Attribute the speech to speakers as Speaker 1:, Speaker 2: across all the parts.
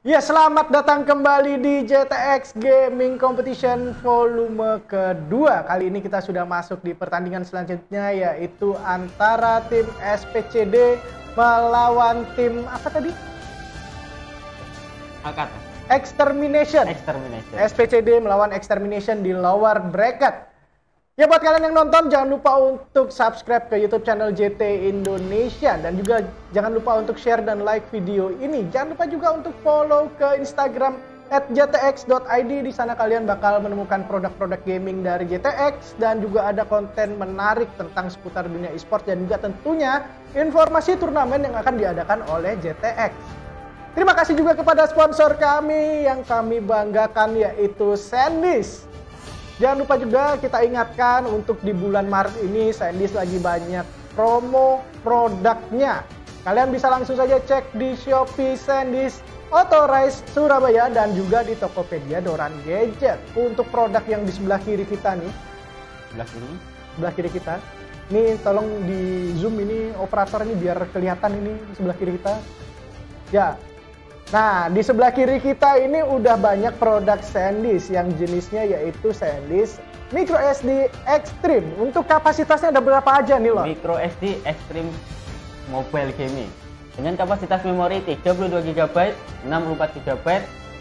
Speaker 1: Ya, selamat datang kembali di JTX Gaming Competition volume kedua. Kali ini kita sudah masuk di pertandingan selanjutnya, yaitu antara tim SPCD melawan tim apa tadi?
Speaker 2: Angkat.
Speaker 1: Extermination. SPCD melawan Extermination di lower bracket. Ya, buat kalian yang nonton, jangan lupa untuk subscribe ke YouTube channel JT Indonesia, dan juga jangan lupa untuk share dan like video ini. Jangan lupa juga untuk follow ke Instagram @jtx.id. Di sana kalian bakal menemukan produk-produk gaming dari JTX, dan juga ada konten menarik tentang seputar dunia e-sport, dan juga tentunya informasi turnamen yang akan diadakan oleh JTX. Terima kasih juga kepada sponsor kami yang kami banggakan, yaitu SanDisk. Jangan lupa juga kita ingatkan untuk di bulan Maret ini SanDisk lagi banyak promo produknya. Kalian bisa langsung saja cek di Shopee SanDisk Authorized Surabaya dan juga di Tokopedia Doran Gadget. Untuk produk yang di sebelah kiri kita nih. Sebelah kiri kita. Ini tolong di zoom ini operator ini biar kelihatan ini di sebelah kiri kita. Ya. Nah, di sebelah kiri kita ini udah banyak produk SanDisk yang jenisnya yaitu SanDisk MicroSD Extreme. Untuk kapasitasnya ada berapa aja nih loh?
Speaker 2: MicroSD Extreme Mobile Gaming dengan kapasitas memori 32 GB, 64 GB,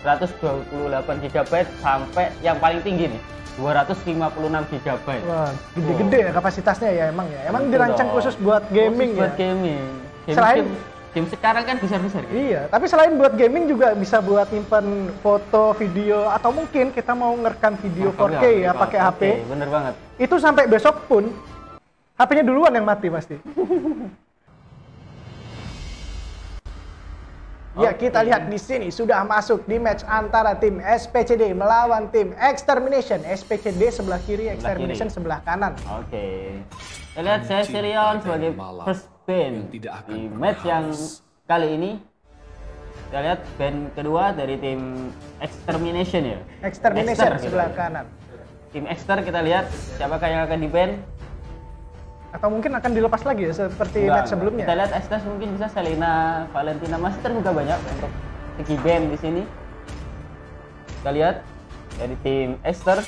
Speaker 2: 128 GB sampai yang paling tinggi nih 256 GB.
Speaker 1: Wah, gede-gede ya kapasitasnya ya emang ya. Emang dirancang khusus buat gaming
Speaker 2: khusus buat gaming.
Speaker 1: Selain
Speaker 2: game sekarang kan besar-besar gitu.
Speaker 1: Iya, tapi selain buat gaming juga bisa buat nyimpen foto, video, atau mungkin kita mau ngerekam video 4K ya pakai HP.
Speaker 2: Bener banget.
Speaker 1: Itu sampai besok pun HP-nya duluan yang mati pasti. Ya, kita lihat di sini sudah masuk di match antara tim SPCD melawan tim Extermination. SPCD sebelah kiri, Extermination sebelah kanan.
Speaker 2: Oke. Kita lihat saya Sirion sebagai first band di match yang kali ini. Kita lihat band kedua dari tim Extermination ya.
Speaker 1: Extermination sebelah kanan.
Speaker 2: Tim Exter kita lihat siapakah yang akan di band.
Speaker 1: Atau mungkin akan dilepas lagi ya seperti match sebelumnya.
Speaker 2: Kita lihat Exter mungkin bisa Selena, Valentina, masih terbuka banyak untuk segi band di sini. Kita lihat dari tim Exter.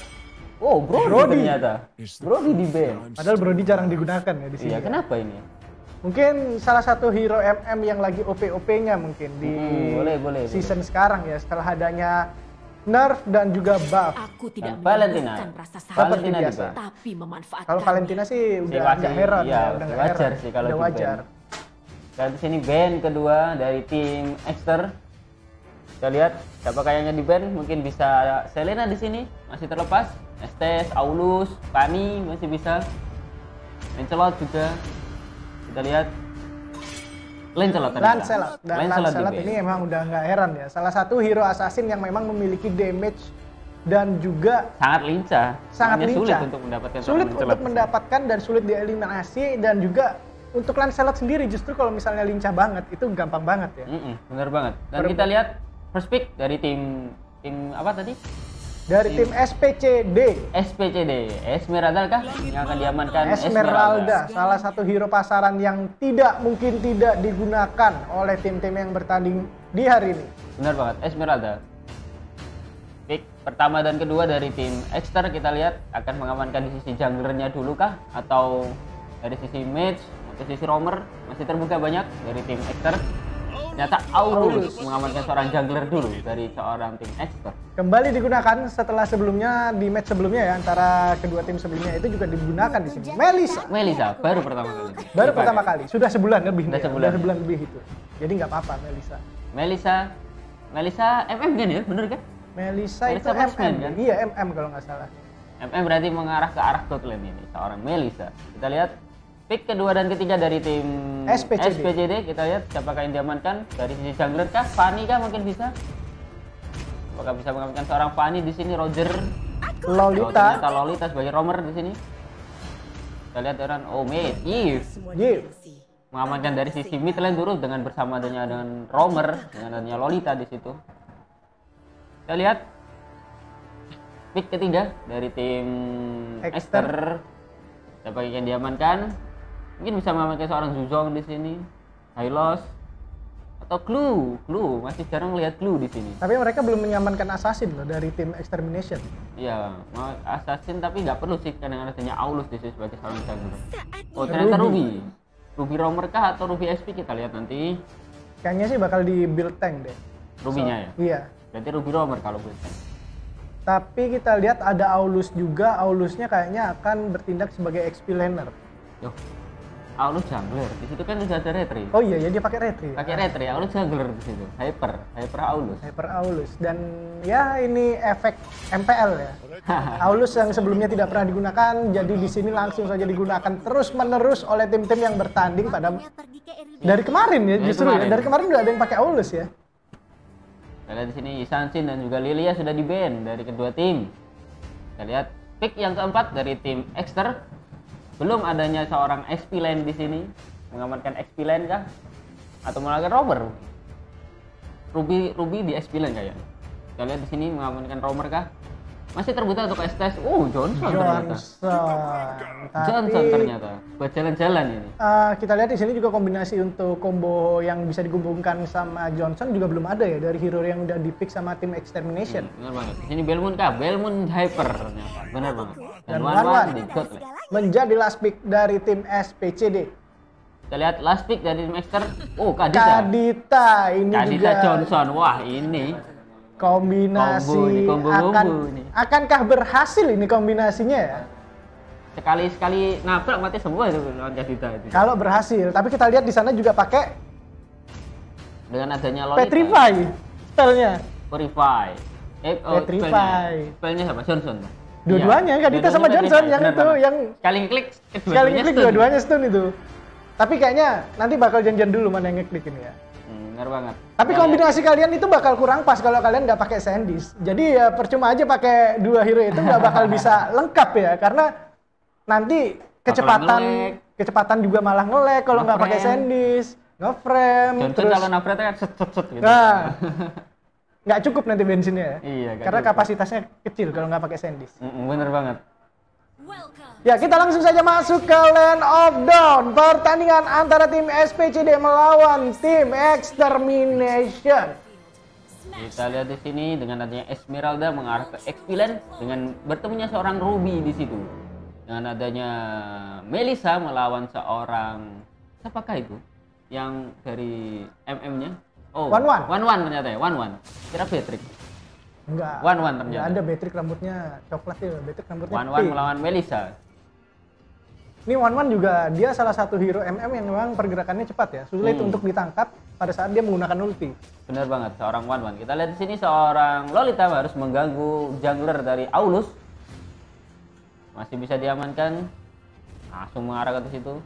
Speaker 2: Oh, Brody ternyata. Brody di band.
Speaker 1: Padahal Brody jarang digunakan ya di sini.
Speaker 2: Iya, kenapa ini?
Speaker 1: Mungkin salah satu hero MM yang lagi OP-OP-nya mungkin di
Speaker 2: boleh.
Speaker 1: season sekarang ya, setelah adanya nerf dan juga buff.
Speaker 3: Aku tidak
Speaker 2: Valentina.
Speaker 1: Valentina biasa.
Speaker 3: Tapi memanfaatkan.
Speaker 1: Kalau Valentina sih udah nggak heran
Speaker 2: ya,
Speaker 1: udah nggak
Speaker 2: wajar
Speaker 1: heran.
Speaker 2: sih kalau
Speaker 1: udah wajar.
Speaker 2: Dan di sini band kedua dari tim Exter. Kita lihat siapa kayaknya di band, mungkin bisa Selena di sini masih terlepas, Estes, Aulus, Pani masih bisa, Lancelot juga. Kita lihat Lancelot
Speaker 1: ini emang udah nggak heran ya, salah satu hero assassin yang memang memiliki damage dan juga
Speaker 2: sangat lincah. Sulit untuk
Speaker 1: mendapatkan dan sulit dieliminasi, dan juga untuk Lancelot sendiri justru kalau misalnya lincah banget itu gampang banget ya.
Speaker 2: Bener banget. Dan kita lihat first pick dari tim apa tadi?
Speaker 1: Dari tim SPCD.
Speaker 2: Esmeralda kah yang akan diamankan?
Speaker 1: Esmeralda, salah satu hero pasaran yang mungkin tidak digunakan oleh tim-tim yang bertanding di hari ini.
Speaker 2: Benar banget, Esmeralda. Pick pertama dan kedua dari tim Exter, kita lihat akan mengamankan di sisi junglernya dulu kah? Atau dari sisi mage atau sisi roamer? Masih terbuka banyak dari tim Exter. Ternyata Aulus mengamankan seorang jungler dulu dari seorang tim Exter.
Speaker 1: Kembali digunakan setelah sebelumnya, di match sebelumnya ya, antara kedua tim sebelumnya itu juga digunakan di sini. Melisa
Speaker 2: baru pertama kali.
Speaker 1: Pertama kali. Sudah sebulan lebih nih.
Speaker 2: Sebulan
Speaker 1: lebih itu. Jadi nggak apa-apa
Speaker 2: Melisa MM kan ya? Bener kan?
Speaker 1: Melisa itu MM kan? Iya, MM kalau nggak salah.
Speaker 2: MM berarti mengarah ke arah top lane ini, seorang Melisa. Kita lihat pick kedua dan ketiga dari tim SPCD. Kita lihat siapakah yang diamankan dari sisi jungler kah? Fanny kah mungkin bisa? Apakah bisa mengamankan seorang Fanny di sini? Roger,
Speaker 1: Lolita.
Speaker 2: Ternyata Lolita sebagai roamer di sini. Kita lihat orang Eve mengamankan dari sisi mid lane turut dengan bersama dengan roamer, dengan adanya Lolita di situ. Kita lihat pick ketiga dari tim Exter. Siapa yang diamankan? Mungkin bisa mengamankan seorang Zuzong di sini, Hylos, atau Clue masih jarang lihat Clue di sini.
Speaker 1: Tapi mereka belum menyamankan Assassin loh dari tim Extermination.
Speaker 2: Iya, Assassin tapi nggak perlu sih karena adanya Aulus di sini sebagai seorang jungler. Oh ternyata Ruby Roamer kah atau Ruby SP, kita lihat nanti.
Speaker 1: Kayaknya sih bakal di build tank deh.
Speaker 2: Ruby-nya ya?
Speaker 1: Iya.
Speaker 2: Berarti Ruby Roamer kalau build tank.
Speaker 1: Tapi kita lihat ada Aulus juga, Aulusnya kayaknya akan bertindak sebagai XP laner.
Speaker 2: Yo, Aulus jungler, di situ kan udah ada retri.
Speaker 1: Oh iya ya, dia pakai retri.
Speaker 2: Pakai retri, Aulus jungler di situ. Hyper Aulus.
Speaker 1: Hyper Aulus, dan ya ini efek MPL ya. Aulus yang sebelumnya tidak pernah digunakan, jadi di sini langsung saja digunakan terus-menerus oleh tim-tim yang bertanding pada dari kemarin ya, justru ya. Dari kemarin udah ada yang pakai Aulus ya.
Speaker 2: Kita lihat di sini Sansin dan juga Lilia sudah di-ban dari kedua tim. Kita lihat pick yang keempat dari tim Exter. Belum adanya seorang XP lane di sini. Mengamankan XP lane kah? Atau melakukan roamer? Ruby di XP lane kayaknya. Kita lihat di sini mengamankan roamer kah? Masih terbuka untuk STS. Johnson ternyata. Buat jalan-jalan ini.
Speaker 1: Kita lihat di sini juga kombinasi untuk combo yang bisa digabungkan sama Johnson juga belum ada ya dari hero yang udah di-pick sama tim Extermination.
Speaker 2: Benar banget. Di sini Belmont kah? Belmont Hyper ternyata. Benar banget.
Speaker 1: Dan Wan di Godless menjadi last pick dari tim SPCD.
Speaker 2: Kita lihat last pick dari tim Exter. Kadita ini
Speaker 1: juga
Speaker 2: Johnson. Wah, ini
Speaker 1: kombinasi akankah berhasil ini kombinasinya ya?
Speaker 2: Sekali nabrak mati semua itu lawan Kadita itu.
Speaker 1: Kalau berhasil, tapi kita lihat di sana juga pakai
Speaker 2: dengan adanya Lolita.
Speaker 1: Petrify spellnya.
Speaker 2: Purify.
Speaker 1: Petrify.
Speaker 2: Spellnya sama Johnson.
Speaker 1: Dua-duanya Kadita sama Johnson yang itu yang
Speaker 2: sekali ngeklik
Speaker 1: dua-duanya stun itu. Tapi kayaknya nanti bakal janjian dulu mana yang ngeklik ini ya.
Speaker 2: Benar banget.
Speaker 1: Tapi kombinasi kalian itu bakal kurang pas kalau kalian nggak pakai Sandys. Jadi ya percuma aja pakai dua hero itu nggak bakal bisa lengkap ya, karena nanti kecepatan juga malah nge-lag kalau nggak pakai Sandys, nge-frame.
Speaker 2: Terus kalau nabrak kan set gitu.
Speaker 1: Nah, nggak cukup nanti bensinnya ya.
Speaker 2: Iya.
Speaker 1: Karena kapasitasnya kecil kalau nggak pakai Sandys.
Speaker 2: Bener banget.
Speaker 1: Ya, kita langsung saja masuk ke Land of Dawn. Pertandingan antara tim SPCD melawan tim Extermination.
Speaker 2: Kita lihat di sini dengan adanya Esmeralda mengarah ke XP lane dengan bertemunya seorang Ruby di situ. Dengan adanya Melissa melawan seorang siapakah itu? Yang dari MM-nya? One ternyata ya, One. Kira Patrick.
Speaker 1: Enggak.
Speaker 2: One ternyata.
Speaker 1: Ya, ada Patrick rambutnya coklat ya, Patrick rambutnya
Speaker 2: One melawan Melissa.
Speaker 1: Ini One juga dia salah satu hero MM yang memang pergerakannya cepat ya, sulit untuk ditangkap pada saat dia menggunakan ulti.
Speaker 2: Benar banget, seorang One. Kita lihat di sini seorang Lolita harus mengganggu jungler dari Aulus. Masih bisa diamankan. Langsung mengarah ke situ.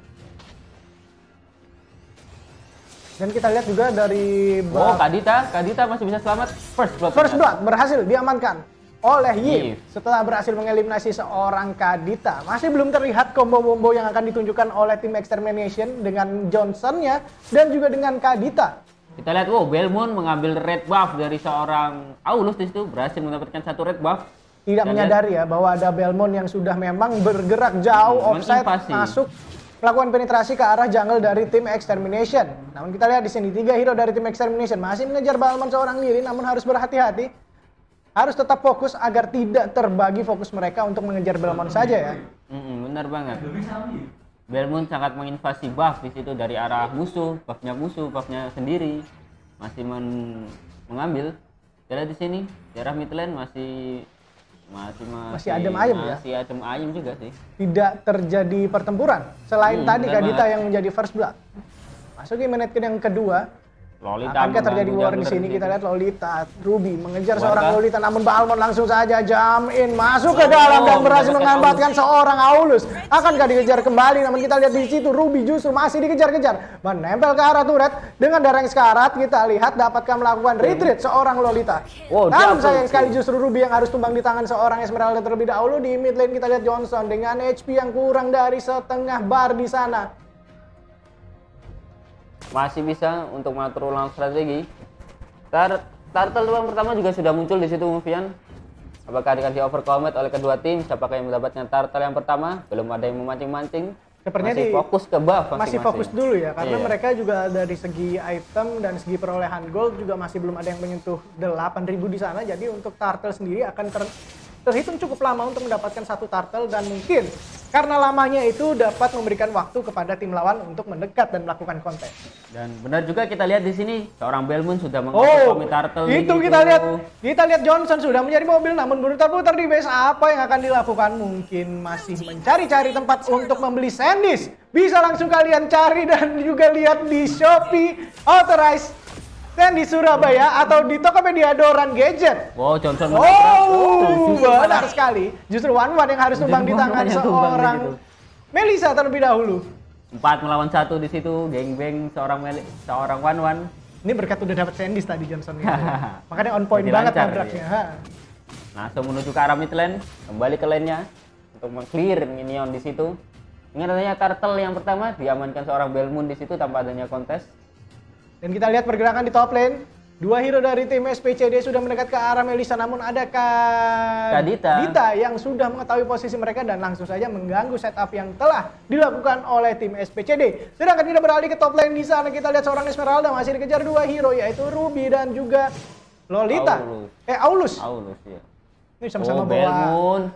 Speaker 1: Dan kita lihat juga dari
Speaker 2: Kadita masih bisa selamat.
Speaker 1: First blood berhasil diamankan oleh Yves setelah berhasil mengeliminasi seorang Kadita. Masih belum terlihat combo-combo yang akan ditunjukkan oleh tim Extermination dengan Johnson-nya dan juga dengan Kadita.
Speaker 2: Kita lihat, Belmont mengambil red buff dari seorang Aulus di situ, berhasil mendapatkan satu red buff.
Speaker 1: Tidak menyadari ya bahwa ada Belmont yang sudah memang bergerak jauh offside masuk melakukan penetrasi ke arah jungle dari tim Extermination. Namun kita lihat di sini 3 hero dari tim Extermination masih mengejar Belmont seorang diri, namun harus berhati-hati. Harus tetap fokus agar tidak terbagi fokus mereka untuk mengejar Belmont saja ya.
Speaker 2: Benar banget. Belmont sangat menginvasi buff di situ dari arah musuh, buffnya sendiri masih mengambil. Jadi di sini daerah mid lane masih adem ayem ya. Masih adem ayem juga sih. Tidak
Speaker 1: terjadi pertempuran selain tadi Kadita yang menjadi first blood. Masuki menit yang kedua. Akankah terjadi war di sini? Kita lihat Lolita, Ruby mengejar seorang Lolita, namun Balmond langsung saja jump in masuk ke dalam dan berhasil mengambatkan seorang Aulus. Akankah dikejar kembali? Namun kita lihat di situ Ruby justru masih dikejar-kejar, menempel ke arah turret dengan darah yang sekarat. Kita lihat dapatkan melakukan retreat seorang Lolita. Namun sayang sekali justru Ruby yang harus tumbang di tangan seorang Esmeralda terlebih dahulu. Di mid lane kita lihat Johnson dengan HP yang kurang dari setengah bar di sana.
Speaker 2: Masih bisa untuk mengatur ulang strategi. Turtle yang pertama juga sudah muncul di situ, Mufian. Apakah akan di overcommit oleh kedua tim? Siapakah yang mendapatkan turtle yang pertama? Belum ada yang memancing-mancing.
Speaker 1: Sepertinya
Speaker 2: masih fokus ke buff
Speaker 1: masih fokus dulu ya, karena mereka juga dari segi item dan segi perolehan gold juga masih belum ada yang menyentuh 8.000 di sana. Jadi untuk turtle sendiri akan terhitung cukup lama untuk mendapatkan satu turtle, dan mungkin karena lamanya itu dapat memberikan waktu kepada tim lawan untuk mendekat dan melakukan kontes.
Speaker 2: Dan benar juga kita lihat di sini seorang Belmont sudah mengoperasi turtle.
Speaker 1: Itu kita lihat Johnson sudah menjadi mobil, namun berputar-putar di base. Apa yang akan dilakukan? Mungkin masih mencari-cari tempat untuk membeli Sandisk. Bisa langsung kalian cari dan juga lihat di Shopee Authorized di Surabaya atau di Tokopedia Doran Gadget.
Speaker 2: Wow, Johnson
Speaker 1: benar sekali. Justru Wan yang harus tumbang di tangan seorang Melissa terlebih dahulu.
Speaker 2: 4 melawan 1 di situ, geng-geng seorang Wan.
Speaker 1: Ini berkat udah dapat Sandisk tadi Johnson. Makanya on point banget nabraknya.
Speaker 2: Ya. Langsung menuju ke arah mid lane, kembali ke lane-nya untuk meng-clear minion di situ. Ingat adanya turtle yang pertama diamankan seorang Belmont di situ tanpa adanya kontes.
Speaker 1: Dan kita lihat pergerakan di top lane. Dua hero dari tim SPCD sudah mendekat ke arah Melissa, namun ada Kadita yang sudah mengetahui posisi mereka dan langsung saja mengganggu setup yang telah dilakukan oleh tim SPCD. Sedangkan kita beralih ke top lane di sana, kita lihat seorang Esmeralda masih dikejar dua hero, yaitu Ruby dan juga Lolita. Aulus.
Speaker 2: Ya.
Speaker 1: Ini sama-sama bawa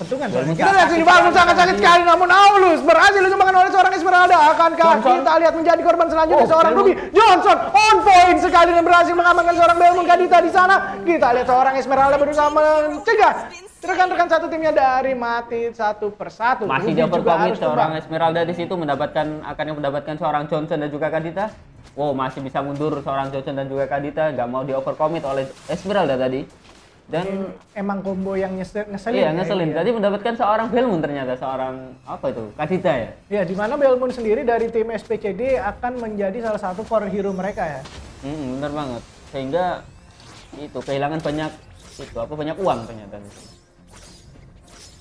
Speaker 1: pentungan. Kita lihat sini Balmond sangat sakit sekali, namun Aulus berhasil ditumbangkan oleh seorang Esmeralda. Akankah kita lihat menjadi korban selanjutnya seorang Ruby? Johnson on point sekali dan berhasil mengamankan seorang Belmont Kadita di sana. Kita lihat seorang Esmeralda berusaha mencegah rekan-rekan satu timnya dari mati satu persatu.
Speaker 2: Masih di overcommit seorang Esmeralda di situ akan mendapatkan seorang Johnson dan juga Kadita. Wow, masih bisa mundur seorang Johnson dan juga Kadita, nggak mau di overcommit oleh Esmeralda tadi. Dan
Speaker 1: emang combo yang ngeselin.
Speaker 2: Iya, ngeselin. Tadi mendapatkan seorang Belmont, ternyata seorang apa itu? Kadita ya?
Speaker 1: Iya, di mana Belmont sendiri dari tim SPCD akan menjadi salah satu core hero mereka ya.
Speaker 2: Bener banget. Sehingga itu kehilangan banyak uang ternyata.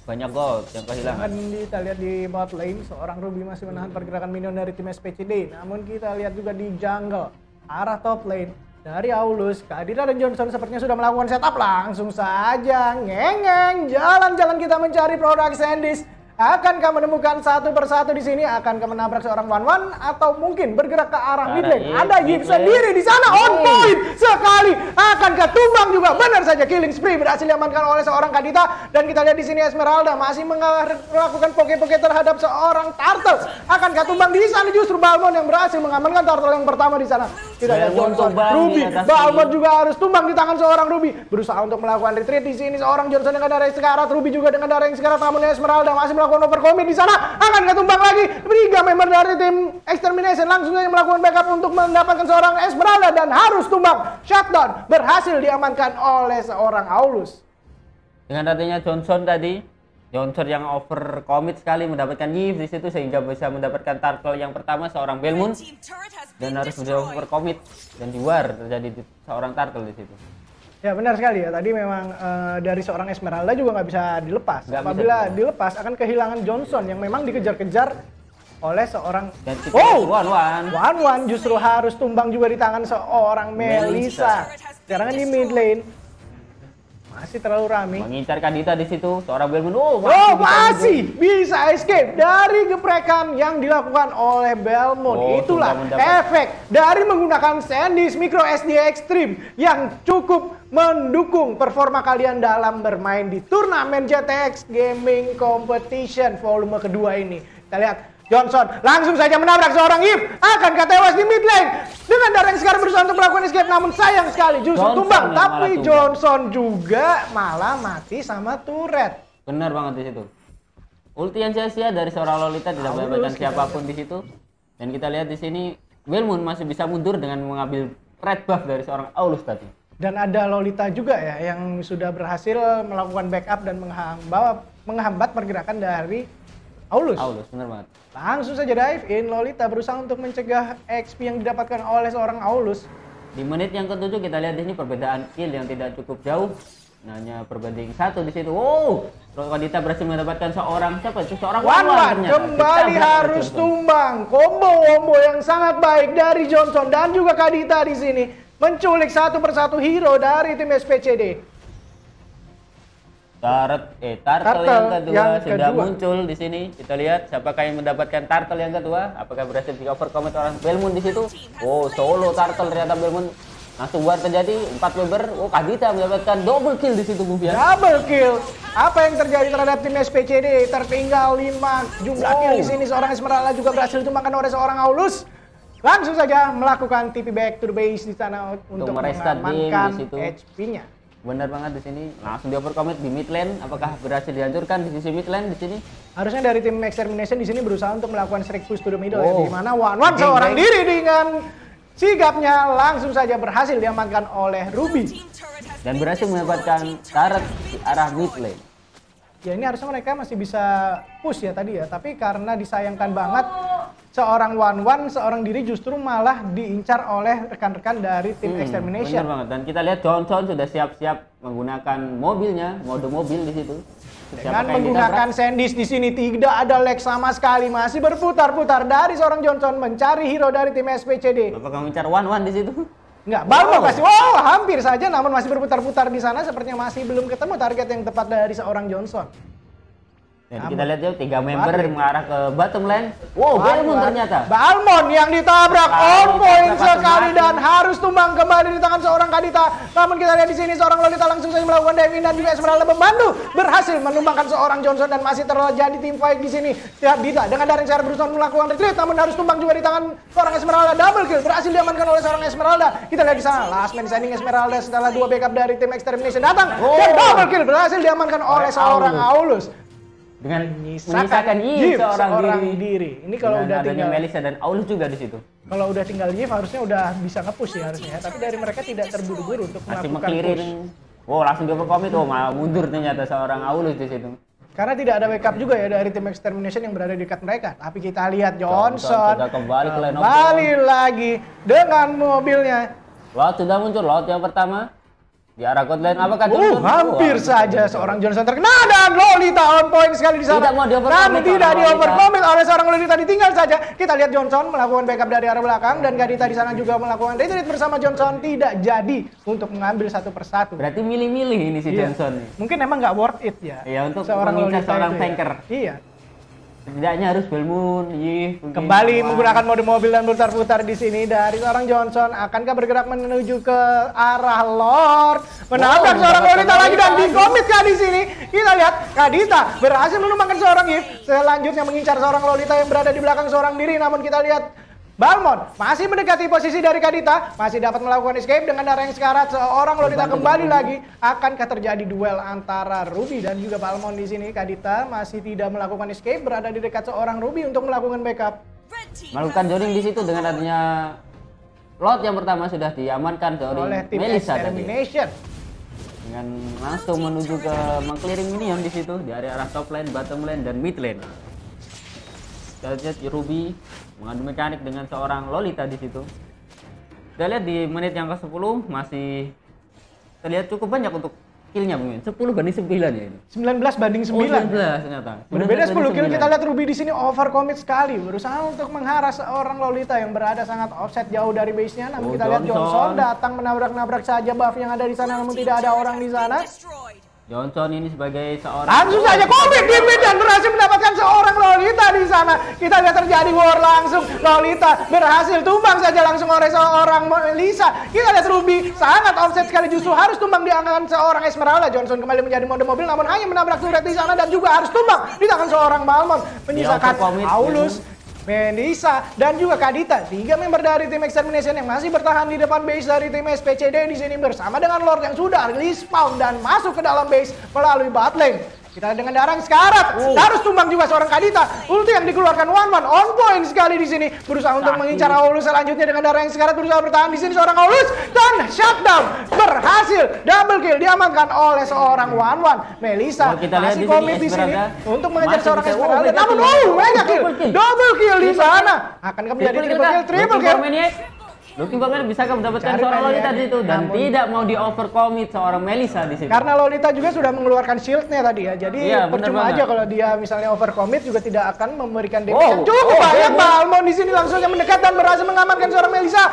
Speaker 2: Banyak gold yang kehilangan.
Speaker 1: Kita lihat di bot lane, seorang Ruby masih menahan pergerakan minion dari tim SPCD. Namun kita lihat juga di jungle, arah top lane. Dari Aulus, Kadita dan Johnson sepertinya sudah melakukan setup. Langsung saja ngengeng jalan-jalan kita mencari produk Sandisk. Akankah menemukan satu persatu di sini? Akankah menabrak seorang Wan atau mungkin bergerak ke arah mid lane? Ada Yip sendiri di sana on point sekali. Akankah tumbang juga? Benar saja, killing spree berhasil diamankan oleh seorang Kadita. Dan kita lihat di sini Esmeralda masih melakukan poke-poke terhadap seorang turtle. Akankah tumbang di sana? Justru Balmond yang berhasil mengamankan turtle yang pertama di sana. Kita lihat Johnson, Ruby, Balmond juga harus tumbang di tangan seorang Ruby. Berusaha untuk melakukan retreat di sini seorang Johnson dengan darah yang sekarat, Ruby juga dengan darah yang sekarat. Namun Esmeralda masih melakukan overcommit di sana. Akan ketumbang lagi. 3 member dari tim Extermination langsung saja melakukan backup untuk mendapatkan seorang Esmeralda dan harus tumbang. Shutdown berhasil diamankan oleh seorang Aulus.
Speaker 2: Dengan artinya Johnson yang overcommit sekali mendapatkan Yip di situ sehingga bisa mendapatkan turtle yang pertama seorang Belmont dan harus sudah overcommit dan di war terjadi seorang turtle di situ.
Speaker 1: Ya benar sekali ya, tadi memang dari seorang Esmeralda juga nggak bisa dilepas. Apabila dilepas akan kehilangan Johnson yang memang dikejar-kejar oleh seorang Wan justru harus tumbang juga di tangan seorang Melissa. Sekarang di mid lane masih terlalu ramai.
Speaker 2: Mengincar Kadita di situ, seorang Belmont.
Speaker 1: Masih bisa escape dari geprekan yang dilakukan oleh Belmont. Itulah efek dari menggunakan Sandisk Micro SD Extreme yang cukup mendukung performa kalian dalam bermain di turnamen JTX Gaming Competition volume kedua ini. Kita lihat Johnson langsung saja menabrak seorang Yip. Akankah tewas di mid lane? Dengan darah yang sekarang berusaha untuk melakukan escape, namun sayang sekali justru tumbang. Tapi Johnson juga malah mati sama turret.
Speaker 2: Benar banget di situ. Ulti yang sia-sia dari seorang Lolita tidak mendapatkan siapapun di situ. Dan kita lihat di sini Belmont masih bisa mundur dengan mengambil red buff dari seorang Aulus tadi.
Speaker 1: Dan ada Lolita juga ya yang sudah berhasil melakukan backup dan menghambat pergerakan dari Aulus,
Speaker 2: benar banget.
Speaker 1: Langsung saja dive in, Lolita berusaha untuk mencegah XP yang didapatkan oleh seorang Aulus.
Speaker 2: Di menit yang ke-7 kita lihat di sini perbedaan kill yang tidak cukup jauh. Hanya berbanding 1 di situ. Kadita berhasil mendapatkan seorang Wan
Speaker 1: kembali harus tumbang. Combo yang sangat baik dari Johnson dan juga Kadita di sini menculik satu persatu hero dari tim SPCD.
Speaker 2: Turtle yang kedua muncul di sini. Kita lihat siapakah yang mendapatkan turtle yang kedua. Apakah berhasil di overcome orang Belmont di situ? Oh, solo turtle ternyata Belmont langsung buat terjadi 4 member. Oh, Kadita mendapatkan double kill di situ, Bung Fian.
Speaker 1: Double kill. Apa yang terjadi terhadap tim SPCD? Tertinggal 5 jumlah kill di sini. Seorang Esmeralda juga berhasil ditumbangkan oleh seorang Aulus. Langsung saja melakukan TP back to the base di sana untuk mengamankan HP-nya.
Speaker 2: Benar banget di sini. Langsung di overcome di mid lane. Apakah berhasil dihancurkan di sisi mid lane di sini?
Speaker 1: Harusnya dari tim Extermination di sini berusaha untuk melakukan strike push to the middle ya, di mana One seorang diri dengan sigapnya langsung saja berhasil diamankan oleh Ruby
Speaker 2: dan berhasil mendapatkan turret di arah mid lane.
Speaker 1: Ya ini harusnya mereka masih bisa push ya tadi ya, tapi karena disayangkan banget seorang seorang diri justru malah diincar oleh rekan-rekan dari tim Extermination.
Speaker 2: Benar banget, dan kita lihat Johnson sudah siap-siap menggunakan mobilnya, mode mobil di situ.
Speaker 1: Dengan menggunakan Sandys di sini tidak ada lag sama sekali, masih berputar-putar dari seorang Johnson mencari hero dari tim SPCD.
Speaker 2: Apakah mengincar One di situ?
Speaker 1: Enggak, Balmon pasti. Hampir saja, namun masih berputar-putar di sana. Sepertinya masih belum ketemu target yang tepat dari seorang Johnson.
Speaker 2: Dan kita lihat ya 3 member mengarah ke bottom lane. Wow, Belmont ternyata.
Speaker 1: Balmon yang ditabrak on point sekali dan harus tumbang kembali di tangan seorang Kadita. Namun kita lihat di sini seorang Lolita langsung saja melakukan diving dan juga Esmeralda membantu berhasil menumbangkan seorang Johnson dan masih terjadi team fight di sini. Kadita dengan daring cara berusaha melakukan retreat namun harus tumbang juga di tangan seorang Esmeralda. Double kill berhasil diamankan oleh seorang Esmeralda. Kita lihat di sana last man standing Esmeralda setelah 2 backup dari tim Extermination datang dan double kill berhasil diamankan oleh seorang Aulus.
Speaker 2: Dengan menyisakan seorang
Speaker 1: diri. Ini kalau udah tinggal
Speaker 2: Melissa dan Aulus juga di situ.
Speaker 1: Kalau udah tinggal Yves harusnya udah bisa nge-push ya harusnya. Tapi dari mereka tidak terburu-buru untuk melakukan push.
Speaker 2: Oh, langsung dia overcommit. Oh, malah mundur ternyata seorang Aulus di situ.
Speaker 1: Karena tidak ada backup juga ya dari tim Extermination yang berada di dekat mereka. Tapi kita lihat Johnson kembali lagi dengan mobilnya.
Speaker 2: Lot sudah muncul, lot yang pertama. Di arah god lane apakah
Speaker 1: Johnson? Hampir saja seorang Johnson terkena dan Lolita on point sekali di sana. Namun tidak di overcommit oleh seorang Lolita, ditinggal saja. Kita lihat Johnson melakukan backup dari arah belakang dan Kadita di sana juga melakukan retreat bersama Johnson, tidak jadi untuk mengambil satu persatu.
Speaker 2: Berarti milih-milih ini si Johnson.
Speaker 1: Mungkin emang nggak worth it ya.
Speaker 2: Iya, untuk mengincar seorang tanker.
Speaker 1: Iya.
Speaker 2: Setidaknya harus Belmont,
Speaker 1: kembali menggunakan mode mobil dan berputar-putar di sini dari seorang Johnson. Akankah bergerak menuju ke arah Lord? Menabrak seorang Lolita lagi dan dikomitkah di sini? Kita lihat Kadita berhasil menumbangkan seorang Yves. Selanjutnya mengincar seorang Lolita yang berada di belakang seorang diri. Namun kita lihat Balmon masih mendekati posisi dari Kadita, masih dapat melakukan escape dengan darah yang sekarat. Seorang Lolita kembali lagi. Akankah terjadi duel antara Ruby dan juga Balmon di sini? Kadita masih tidak melakukan escape, berada di dekat seorang Ruby untuk melakukan backup.
Speaker 2: Melakukan zoning di situ dengan adanya lot yang pertama sudah diamankan oleh tim Extermination. Dengan langsung menuju ke mengclearing minion di situ di area top lane, bottom lane dan mid lane. Kita lihat Ruby mengadu mekanik dengan seorang Lolita di situ. Kita lihat di menit yang ke-10 masih terlihat cukup banyak untuk killnya mungkin 10 banding 9 ya ini.
Speaker 1: 19 banding 9.
Speaker 2: 19 ternyata.
Speaker 1: Berbeda 10 kill. Kita lihat Ruby di sini overcommit sekali, berusaha untuk mengharas seorang Lolita yang berada sangat offset jauh dari base-nya. Namun kita lihat Johnson datang menabrak-nabrak saja buff yang ada di sana, namun tidak ada orang di sana.
Speaker 2: Johnson ini sebagai seorang
Speaker 1: langsung saja komit di mid dan berhasil mendapatkan seorang Lolita di sana. Kita lihat terjadi war langsung. Lolita berhasil tumbang saja langsung oleh seorang Melissa. Kita lihat Ruby sangat offset sekali, justru harus tumbang di tangan seorang Esmeralda. Johnson kembali menjadi mode mobil namun hanya menabrak turret di sana dan juga harus tumbang di tangan seorang Balmon. Menyisakan Aulus, Melissa dan juga Kadita, 3 member dari tim Extermination yang masih bertahan di depan base dari tim SPCD di sini bersama dengan Lord yang sudah respawn dan masuk ke dalam base melalui bot lane. Kita dengan darah yang sekarat, harus tumbang juga seorang Kadita. Ulti yang dikeluarkan on point sekali di sini, berusaha untuk mengincar Aulus. Selanjutnya dengan darah yang sekarat berusaha bertahan di sini seorang Aulus dan shutdown berhasil, double kill diamankan oleh seorang Melissa masih komit di sini untuk mengejar seorang Esmeralda. Namun mega kill, double kill di sana. Akankah menjadi triple kill?
Speaker 2: Looking Batman bisakah mendapatkan seorang Lolita di situ dan tidak mau di overcommit seorang Melissa di situ.
Speaker 1: Karena Lolita juga sudah mengeluarkan shieldnya tadi ya, jadi percuma aja kalau dia misalnya overcommit juga tidak akan memberikan damage. Cukup banyak Balmond di sini langsung saja mendekat dan berhasil mengamankan seorang Melissa.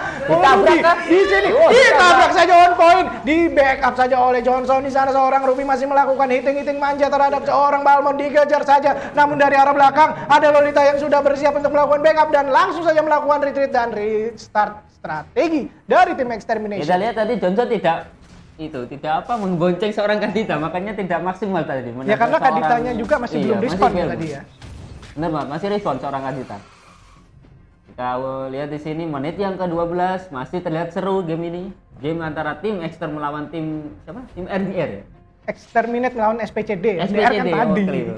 Speaker 1: Di sini ditabrak saja on point, di backup saja oleh Johnson di sana. Seorang Ruby masih melakukan hitting manja terhadap seorang Balmond, dikejar saja. Namun dari arah belakang ada Lolita yang sudah bersiap untuk melakukan backup dan langsung saja melakukan retreat dan restart strategi dari tim Extermination.
Speaker 2: Kita lihat tadi Johnson tidak menggonceng seorang Kadita, makanya tidak maksimal tadi.
Speaker 1: Ya karena Kaditanya juga masih belum respon ya tadi ya.
Speaker 2: Benar banget, masih respon seorang Kadita. Kita lihat di sini menit yang ke-12 masih terlihat seru game ini. Game antara tim Exter melawan tim siapa? Tim RDR ya.
Speaker 1: Exterminate melawan SPCD. SPCD kan tadi.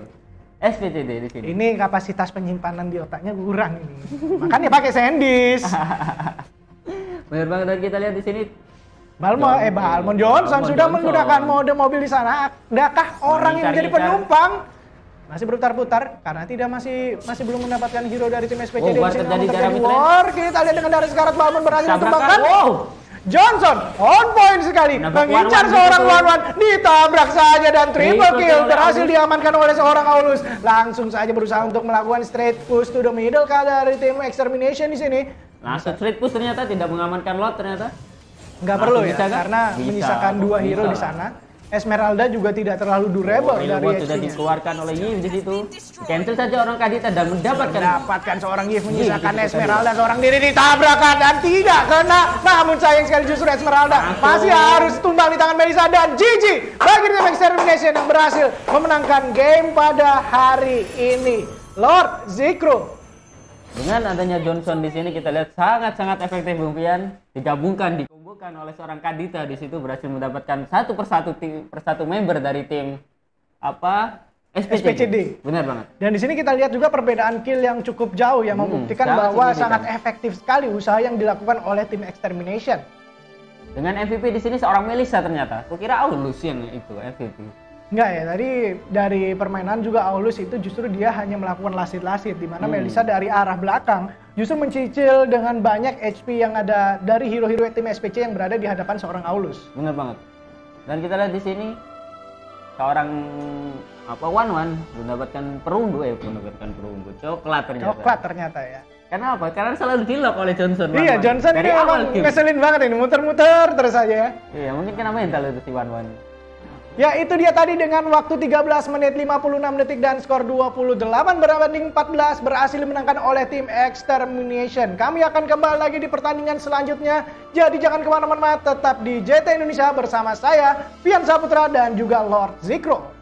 Speaker 2: SPCD di sini.
Speaker 1: Ini kapasitas penyimpanan di otaknya kurang ini. Makanya pakai SanDisk.
Speaker 2: Benar banget, dan kita lihat di sini
Speaker 1: Balmond Johnson sudah menggunakan mode mobil di sana. Adakah orang yang menjadi penumpang? Masih berputar-putar karena masih belum mendapatkan hero dari tim SPCD. Kita lihat dengan dari sekarat Balmond berhasil ditembakkan. Johnson on point sekali, mengincar seorang One ditabrak saja dan triple kill berhasil diamankan oleh seorang Aulus. Langsung saja berusaha untuk melakukan straight push to the middle dari tim Extermination di sini.
Speaker 2: Langsung straight push ternyata tidak mengamankan lot ternyata.
Speaker 1: Nggak perlu ya, karena menyisakan 2 hero di sana. Esmeralda juga tidak terlalu durable dari
Speaker 2: XP-nya. Sudah dikeluarkan oleh Yves di situ. Cancel saja orang Kadita dan mendapatkan
Speaker 1: seorang Yves menyisakan Esmeralda seorang diri ditabrakan dan tidak kena. Namun sayang sekali justru Esmeralda masih harus tumbang di tangan Melissa dan GG bagi tim Extermination yang berhasil memenangkan game pada hari ini. Lord Zikro.
Speaker 2: Dengan adanya Johnson di sini kita lihat sangat efektif Bung Pian, dikombokan oleh seorang Kadita di situ berhasil mendapatkan satu persatu member dari tim SPCD. Benar banget.
Speaker 1: Dan di sini kita lihat juga perbedaan kill yang cukup jauh yang membuktikan bahwa sangat efektif sekali usaha yang dilakukan oleh tim Extermination.
Speaker 2: Dengan MVP di sini seorang Melissa ternyata. Kukira Aulus yang itu MVP.
Speaker 1: Enggak ya, tadi dari permainan juga Aulus itu justru dia hanya melakukan lasit-lasit di mana Melissa dari arah belakang justru mencicil dengan banyak HP yang ada dari hero-hero tim SPC yang berada di hadapan seorang Aulus.
Speaker 2: Benar banget. Dan kita lihat di sini seorang One mendapatkan perunggu coklat ternyata ya. Kenapa? Karena selalu di-lock oleh Johnson.
Speaker 1: Iya, Johnson ini emang ngeselin banget ini, muter-muter terus aja ya.
Speaker 2: Iya, mungkin karena mental itu si One.
Speaker 1: Ya itu dia tadi dengan waktu 13 menit 56 detik dan skor 28 berbanding 14 berhasil dimenangkan oleh tim Extermination. Kami akan kembali lagi di pertandingan selanjutnya. Jadi jangan kemana-mana, tetap di JT Indonesia bersama saya, Pian Saputra dan juga Lord Zikro.